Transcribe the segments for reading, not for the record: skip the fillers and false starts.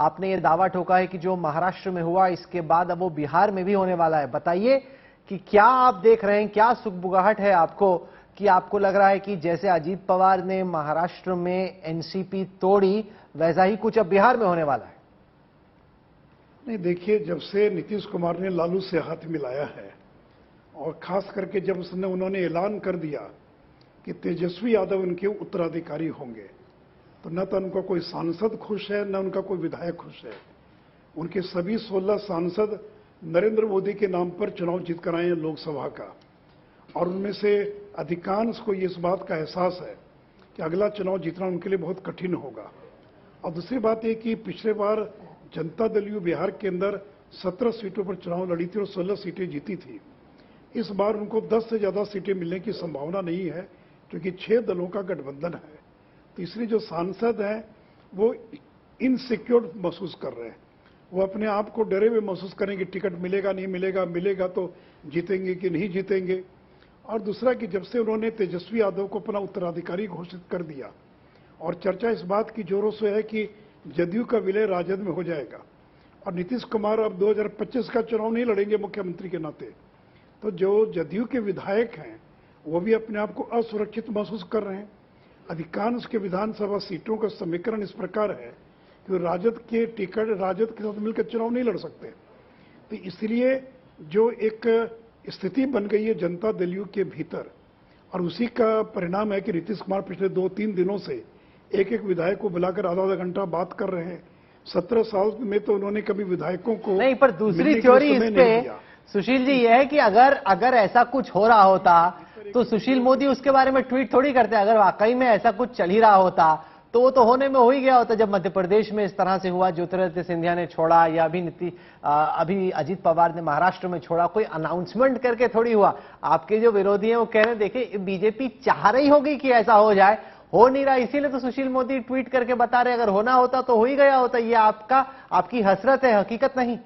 आपने ये दावा ठोका है कि जो महाराष्ट्र में हुआ इसके बाद अब वो बिहार में भी होने वाला है। बताइए कि क्या आप देख रहे हैं, क्या सुगबुगाहट है आपको कि आपको लग रहा है कि जैसे अजीत पवार ने महाराष्ट्र में एनसीपी तोड़ी वैसा ही कुछ अब बिहार में होने वाला है? नहीं, देखिए, जब से नीतीश कुमार ने लालू से हाथ मिलाया है और खास करके जब उन्होंने ऐलान कर दिया कि तेजस्वी यादव उनके उत्तराधिकारी होंगे, तो न तो उनका कोई सांसद खुश है, न उनका कोई विधायक खुश है। उनके सभी 16 सांसद नरेंद्र मोदी के नाम पर चुनाव जीत कर आए हैं लोकसभा का, और उनमें से अधिकांश को इस बात का एहसास है कि अगला चुनाव जीतना उनके लिए बहुत कठिन होगा। और दूसरी बात यह कि पिछले बार जनता दल यू बिहार के अंदर 17 सीटों पर चुनाव लड़ी थी और 16 सीटें जीती थी। इस बार उनको 10 से ज्यादा सीटें मिलने की संभावना नहीं है, क्योंकि 6 दलों का गठबंधन है। तो इसलिए जो सांसद हैं वो इनसिक्योर महसूस कर रहे हैं, वो अपने आप को डरे हुए महसूस करेंगे, टिकट मिलेगा नहीं मिलेगा, मिलेगा तो जीतेंगे कि नहीं जीतेंगे। और दूसरा कि जब से उन्होंने तेजस्वी यादव को अपना उत्तराधिकारी घोषित कर दिया और चर्चा इस बात की जोरों से है कि जदयू का विलय राजद में हो जाएगा और नीतीश कुमार अब 2025 का चुनाव नहीं लड़ेंगे मुख्यमंत्री के नाते, तो जो जदयू के विधायक हैं वो भी अपने आप को असुरक्षित महसूस कर रहे हैं। अधिकांश के विधानसभा सीटों का समीकरण इस प्रकार है कि राजद के टिकट राजद के साथ मिलकर चुनाव नहीं लड़ सकते। तो इसलिए जो एक स्थिति बन गई है जनता दल यू के भीतर, और उसी का परिणाम है कि नीतीश कुमार पिछले 2-3 दिनों से एक एक विधायक को बुलाकर आधा घंटा बात कर रहे हैं। 17 साल में तो उन्होंने कभी विधायकों को नहीं, पर दूसरी थ्योरी इस पे सुशील जी यह है कि अगर ऐसा कुछ हो रहा होता तो सुशील मोदी उसके बारे में ट्वीट थोड़ी करते। अगर वाकई में ऐसा कुछ चल ही रहा होता तो वो तो होने में हो ही गया होता। जब मध्य प्रदेश में इस तरह से हुआ, ज्योतिरादित्य सिंधिया ने छोड़ा या अभी अजीत पवार ने महाराष्ट्र में छोड़ा, कोई अनाउंसमेंट करके थोड़ी हुआ। आपके जो विरोधी हैं वो कह रहे हैं देखिए बीजेपी चाह रही होगी कि ऐसा हो जाए, हो नहीं रहा, इसीलिए तो सुशील मोदी ट्वीट करके बता रहे अगर होना होता तो हो ही गया होता। ये आपकी हसरत है, हकीकत नहीं।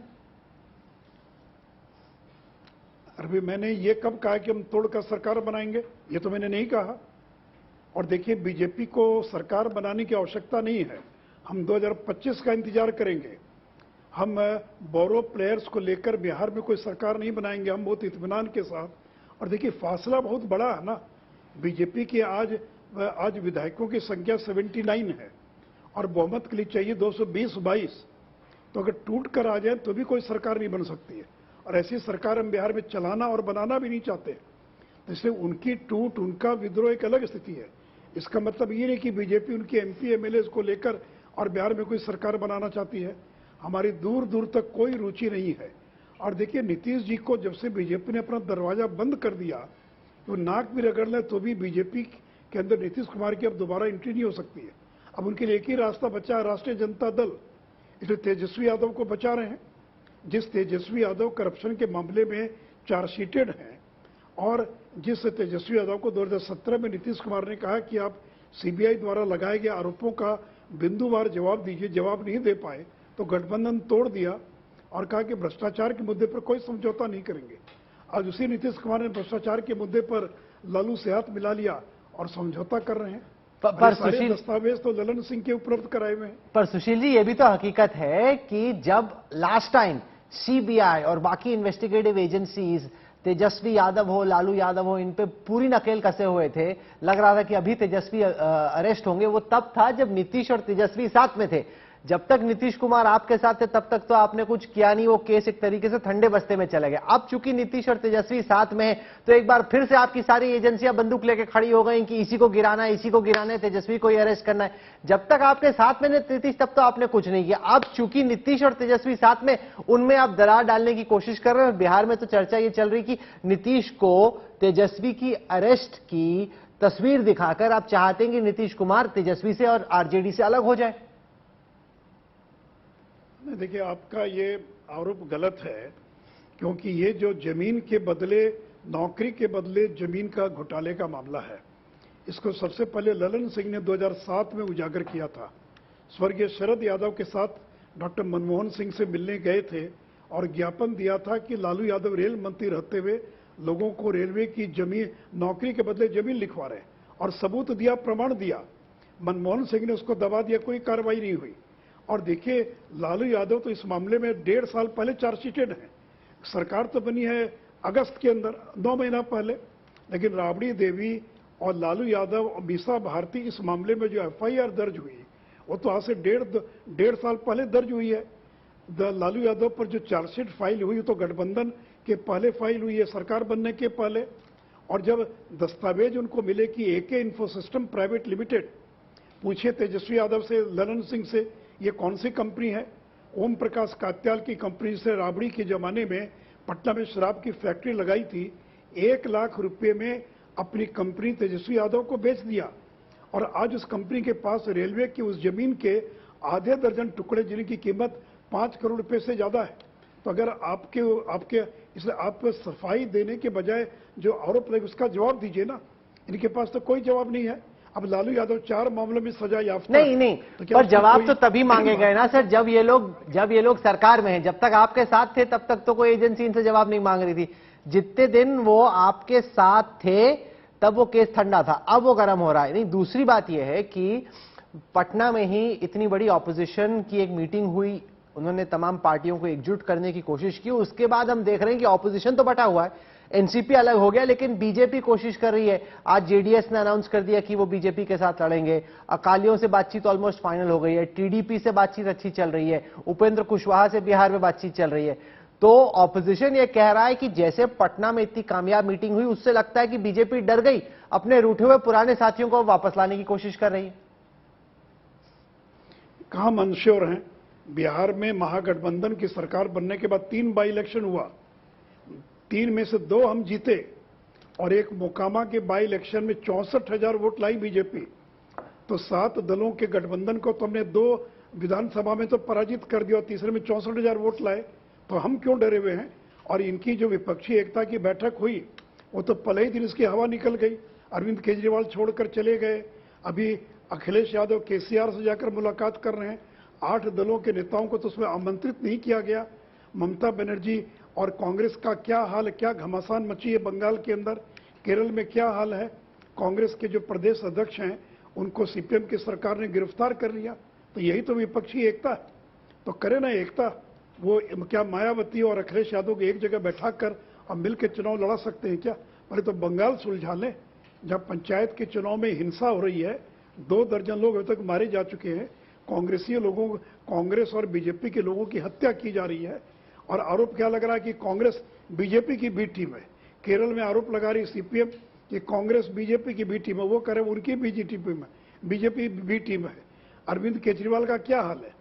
अरे मैंने ये कब कहा कि हम तोड़कर सरकार बनाएंगे? ये तो मैंने नहीं कहा। और देखिए, बीजेपी को सरकार बनाने की आवश्यकता नहीं है। हम 2025 का इंतजार करेंगे। हम बोरो प्लेयर्स को लेकर बिहार में कोई सरकार नहीं बनाएंगे, हम बहुत इत्मीनान के साथ। और देखिए, फासला बहुत बड़ा है ना। बीजेपी की आज विधायकों की संख्या 79 है और बहुमत के लिए चाहिए 220-22। तो अगर टूट कर आ जाए तो भी कोई सरकार नहीं बन सकती है, और ऐसी सरकार हम बिहार में चलाना और बनाना भी नहीं चाहते। तो इसलिए उनकी टूट, उनका विद्रोह एक अलग स्थिति है। इसका मतलब ये नहीं कि बीजेपी उनके एमपी एमएलए को लेकर और बिहार में कोई सरकार बनाना चाहती है। हमारी दूर दूर तक कोई रुचि नहीं है। और देखिए, नीतीश जी को जब से बीजेपी ने अपना दरवाजा बंद कर दिया, तो नाक भी रगड़ ले तो भी बीजेपी के अंदर नीतीश कुमार की अब दोबारा एंट्री नहीं हो सकती है। अब उनके लिए एक ही रास्ता बचा है, राष्ट्रीय जनता दल। इसलिए तेजस्वी यादव को बचा रहे हैं। जिस तेजस्वी यादव करप्शन के मामले में चार्जशीटेड हैं, और जिस तेजस्वी यादव को 2017 में नीतीश कुमार ने कहा कि आप सीबीआई द्वारा लगाए गए आरोपों का बिंदुवार जवाब दीजिए, जवाब नहीं दे पाए, तो गठबंधन तोड़ दिया और कहा कि भ्रष्टाचार के मुद्दे पर कोई समझौता नहीं करेंगे। आज उसी नीतीश कुमार ने भ्रष्टाचार के मुद्दे पर लालू से हाथ मिला लिया और समझौता कर रहे हैं। पर सुशील, दस्तावेज तो ललन सिंह के उपलब्ध कराए हुए हैं। पर सुशील जी, ये भी तो हकीकत है कि जब लास्ट टाइम सीबीआई और बाकी इन्वेस्टिगेटिव एजेंसीज तेजस्वी यादव हो, लालू यादव हो, इन पे पूरी नकेल कसे हुए थे, लग रहा था कि अभी तेजस्वी अरेस्ट होंगे, वो तब था जब नीतीश और तेजस्वी साथ में थे। जब तक नीतीश कुमार आपके साथ थे तब तक तो आपने कुछ किया नहीं, वो केस एक तरीके से ठंडे बस्ते में चले गए। अब चूंकि नीतीश और तेजस्वी साथ में है तो एक बार फिर से आपकी सारी एजेंसियां बंदूक लेके खड़ी हो गई कि इसी को गिराना है, इसी को गिराना है, तेजस्वी को ही अरेस्ट करना है। जब तक आपके साथ में नीतीश तब तो आपने कुछ नहीं किया। अब चूंकि नीतीश और तेजस्वी साथ में, उनमें आप दरार डालने की कोशिश कर रहे हैं। बिहार में तो चर्चा ये चल रही कि नीतीश को तेजस्वी की अरेस्ट की तस्वीर दिखाकर आप चाहते हैं कि नीतीश कुमार तेजस्वी से और आरजेडी से अलग हो जाए। देखिए, आपका ये आरोप गलत है, क्योंकि ये जो जमीन के बदले, नौकरी के बदले जमीन का घोटाले का मामला है, इसको सबसे पहले ललन सिंह ने 2007 में उजागर किया था। स्वर्गीय शरद यादव के साथ डॉक्टर मनमोहन सिंह से मिलने गए थे और ज्ञापन दिया था कि लालू यादव रेल मंत्री रहते हुए लोगों को रेलवे की जमीन, नौकरी के बदले जमीन लिखवा रहे हैं, और सबूत दिया, प्रमाण दिया। मनमोहन सिंह ने उसको दबा दिया, कोई कार्रवाई नहीं हुई। और देखिए लालू यादव तो इस मामले में 1.5 साल पहले चार्जशीटेड हैं। सरकार तो बनी है अगस्त के अंदर, 9 महीना पहले, लेकिन राबड़ी देवी और लालू यादव और मीसा भारती इस मामले में जो एफआईआर दर्ज हुई वो तो आज से 1.5 साल पहले दर्ज हुई है। लालू यादव पर जो चार्जशीट फाइल हुई तो गठबंधन के पहले फाइल हुई है, सरकार बनने के पहले। और जब दस्तावेज उनको मिले कि एके इन्फोसिस्टम प्राइवेट लिमिटेड, पूछे तेजस्वी यादव से, ललन सिंह से, ये कौन सी कंपनी है? ओम प्रकाश कात्याल की कंपनी से राबड़ी के जमाने में पटना में शराब की फैक्ट्री लगाई थी, 1 लाख रुपए में अपनी कंपनी तेजस्वी यादव को बेच दिया। और आज उस कंपनी के पास रेलवे की उस जमीन के आधे दर्जन टुकड़े जिनकी कीमत 5 करोड़ रुपए से ज्यादा है। तो अगर आपके इसलिए आप सफाई देने के बजाय जो आरोप लगे उसका जवाब दीजिए ना। इनके पास तो कोई जवाब नहीं है। अब लालू यादव 4 मामलों में सजा याफ्ता नहीं, तो पर जवाब तो तभी मांगे गए ना सर, जब ये लोग सरकार में हैं। जब तक आपके साथ थे तब तक तो कोई एजेंसी इनसे जवाब नहीं मांग रही थी। जितने दिन वो आपके साथ थे तब वो केस ठंडा था, अब वो गर्म हो रहा है। नहीं, दूसरी बात यह है कि पटना में ही इतनी बड़ी ऑपोजिशन की एक मीटिंग हुई, उन्होंने तमाम पार्टियों को एकजुट करने की कोशिश की। उसके बाद हम देख रहे हैं कि ऑपोजिशन तो बटा हुआ है, एनसीपी अलग हो गया, लेकिन बीजेपी कोशिश कर रही है। आज जेडीएस ने अनाउंस कर दिया कि वो बीजेपी के साथ लड़ेंगे। अकालियों से बातचीत ऑलमोस्ट फाइनल हो गई है, टीडीपी से बातचीत अच्छी चल रही है, उपेंद्र कुशवाहा से बिहार में बातचीत चल रही है। तो ऑपोजिशन ये कह रहा है कि जैसे पटना में इतनी कामयाब मीटिंग हुई, उससे लगता है कि बीजेपी डर गई, अपने रूठे हुए पुराने साथियों को वापस लाने की कोशिश कर रही है। कहां हम अनश्योर हैं। बिहार में महागठबंधन की सरकार बनने के बाद 3 बाई इलेक्शन हुआ, 3 में से 2 हम जीते और एक मोकामा के बाई इलेक्शन में 64,000 वोट लाई बीजेपी। तो 7 दलों के गठबंधन को तो हमने 2 विधानसभा में तो पराजित कर दिया, तीसरे में 64,000 वोट लाए। तो हम क्यों डरे हुए हैं? और इनकी जो विपक्षी एकता की बैठक हुई वो तो पहले ही दिन इसकी हवा निकल गई। अरविंद केजरीवाल छोड़कर चले गए। अभी अखिलेश यादव केसीआर से जाकर मुलाकात कर रहे हैं। 8 दलों के नेताओं को तो उसमें आमंत्रित नहीं किया गया। ममता बनर्जी और कांग्रेस का क्या हाल है, क्या घमासान मची है बंगाल के अंदर, केरल में क्या हाल है। कांग्रेस के जो प्रदेश अध्यक्ष हैं उनको सीपीएम की सरकार ने गिरफ्तार कर लिया। तो यही तो विपक्षी एकता है। तो करे ना एकता। वो क्या मायावती और अखिलेश यादव को एक जगह बैठा कर और मिलकर चुनाव लड़ा सकते हैं क्या? पहले तो बंगाल सुलझा लें, जब पंचायत के चुनाव में हिंसा हो रही है, 2 दर्जन लोग अभी तक मारे जा चुके हैं, कांग्रेसी लोगों, कांग्रेस और बीजेपी के लोगों की हत्या की जा रही है। और आरोप क्या लग रहा है कि कांग्रेस बीजेपी की बी टीम है। केरल में आरोप लगा रही सीपीएम कि कांग्रेस बीजेपी की बी टीम है, वो करे उनकी बीजेपी बी टीम है। अरविंद केजरीवाल का क्या हाल है?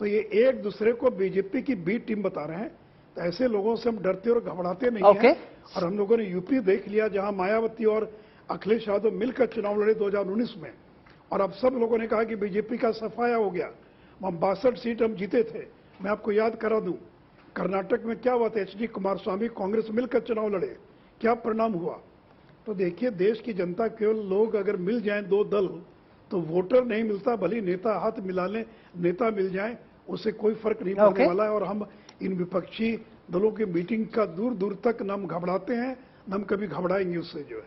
तो ये एक दूसरे को बीजेपी की बी टीम बता रहे हैं। तो ऐसे लोगों से हम डरते और घबराते नहीं हैं। और हम लोगों ने यूपी देख लिया, जहां मायावती और अखिलेश यादव मिलकर चुनाव लड़े 2019 में, और अब सब लोगों ने कहा कि बीजेपी का सफाया हो गया। हम 62 सीट हम जीते थे। मैं आपको याद करा दूं, कर्नाटक में क्या हुआ था, एचडी कुमारस्वामी कांग्रेस मिलकर चुनाव लड़े, क्या परिणाम हुआ। तो देखिए, देश की जनता, केवल लोग अगर मिल जाएं 2 दल, तो वोटर नहीं मिलता, भले नेता हाथ मिला लें, नेता मिल जाए, उससे कोई फर्क नहीं पड़ने वाला है। और हम इन विपक्षी दलों की मीटिंग का दूर दूर तक न हम घबराते हैं, न हम कभी घबराएंगे उससे जो है।